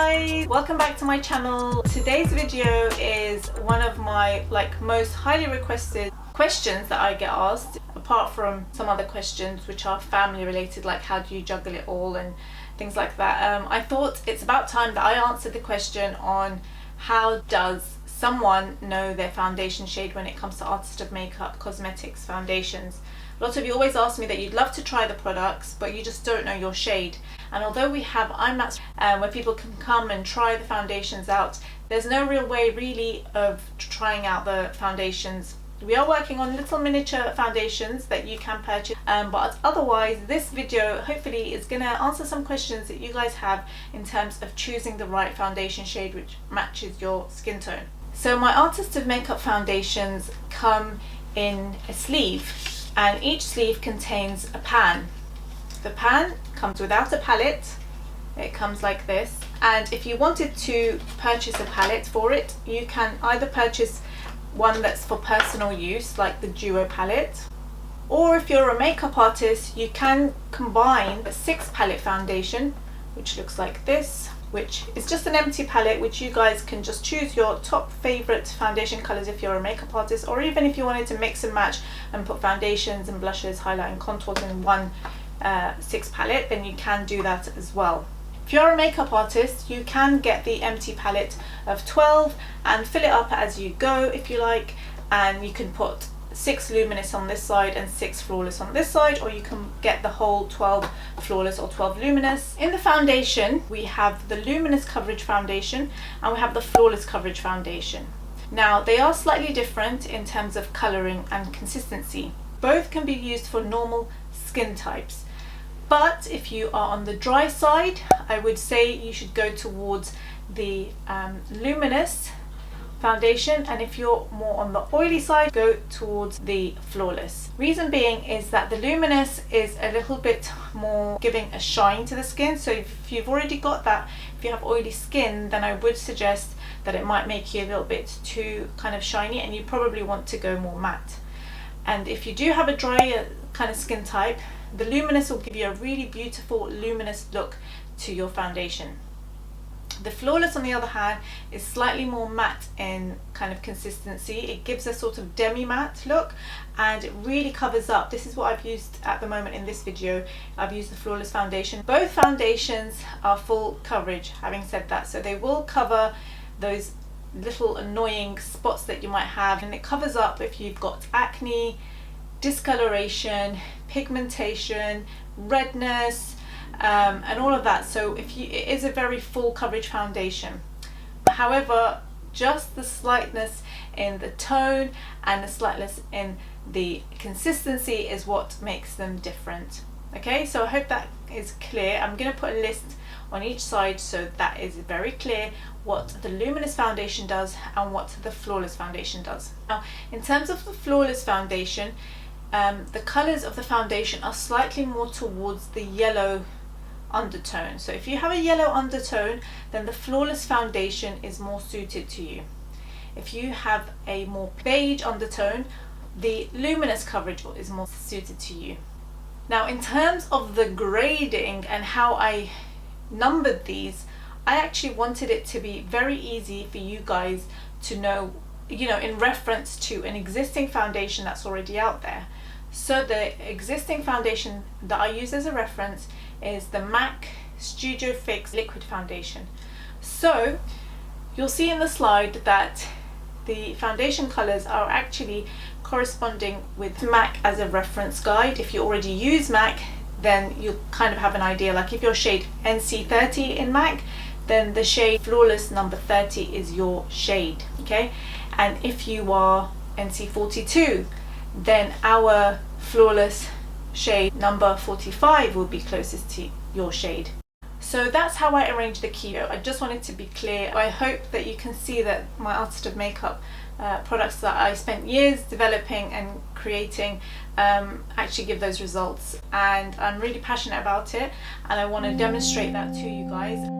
guys, welcome back to my channel. Today's video is one of my most highly requested questions that I get asked, apart from some other questions which are family related, like how do you juggle it all and things like that. I thought it's about time that I answered the question on how does someone know their foundation shade when it comes to artist of makeup, cosmetics, foundations. Lots of you always ask me that you'd love to try the products but you just don't know your shade. And although we have iMats where people can come and try the foundations out, there's no real way really of trying out the foundations. We are working on little miniature foundations that you can purchase, but otherwise this video hopefully is going to answer some questions that you guys have in terms of choosing the right foundation shade which matches your skin tone. So my artist of makeup foundations come in a sleeve, and each sleeve contains a pan. The pan comes without a palette, it comes like this, and if you wanted to purchase a palette for it, you can either purchase one that's for personal use like the Duo palette, or if you're a makeup artist you can combine a 6 palette foundation which looks like this, which is just an empty palette which you guys can just choose your top favorite foundation colors if you're a makeup artist, or even if you wanted to mix and match and put foundations and blushes, highlight and contours in one 6 palette, then you can do that as well. If you're a makeup artist you can get the empty palette of 12 and fill it up as you go if you like, and you can put 6 luminous on this side and 6 flawless on this side, or you can get the whole 12 flawless or 12 luminous. In the foundation we have the Luminous Coverage foundation and we have the Flawless Coverage foundation. Now they are slightly different in terms of colouring and consistency. Both can be used for normal skin types, but if you are on the dry side I would say you should go towards the Luminous foundation, and if you're more on the oily side go towards the Flawless. Reason being is that the Luminous is a little bit more giving a shine to the skin, so if you've already got that, if you have oily skin, then I would suggest that it might make you a little bit too kind of shiny and you probably want to go more matte. And if you do have a drier kind of skin type, the Luminous will give you a really beautiful luminous look to your foundation. The Flawless on the other hand is slightly more matte in kind of consistency. It gives a sort of demi-matte look and it really covers up. This is what I've used at the moment in this video. I've used the Flawless foundation. Both foundations are full coverage, having said that, so they will cover those little annoying spots that you might have, and it covers up if you've got acne, discoloration, pigmentation, redness, and all of that. So it is a very full coverage foundation. However, just the slightness in the tone and the slightness in the consistency is what makes them different. Okay, so I hope that is clear. I'm going to put a list on each side so that is very clear what the Luminous foundation does and what the Flawless foundation does. Now in terms of the Flawless foundation, the colors of the foundation are slightly more towards the yellow undertone. So if you have a yellow undertone, then the Flawless foundation is more suited to you. If you have a more beige undertone, the Luminous Coverage is more suited to you. Now in terms of the grading and how I numbered these, I actually wanted it to be very easy for you guys to know, in reference to an existing foundation that's already out there. So the existing foundation that I use as a reference is the MAC Studio Fix Liquid Foundation. So you'll see in the slide that the foundation colors are actually corresponding with MAC as a reference guide. If you already use MAC, then you'll kind of have an idea. Like if you're shade NC30 in MAC, then the shade Flawless number 30 is your shade, okay? And if you are NC42, then our Flawless shade number 45 will be closest to your shade. So that's how I arranged the key. I just wanted to be clear. I hope that you can see that my artist of makeup products that I spent years developing and creating actually give those results, and I'm really passionate about it and I want to demonstrate that to you guys.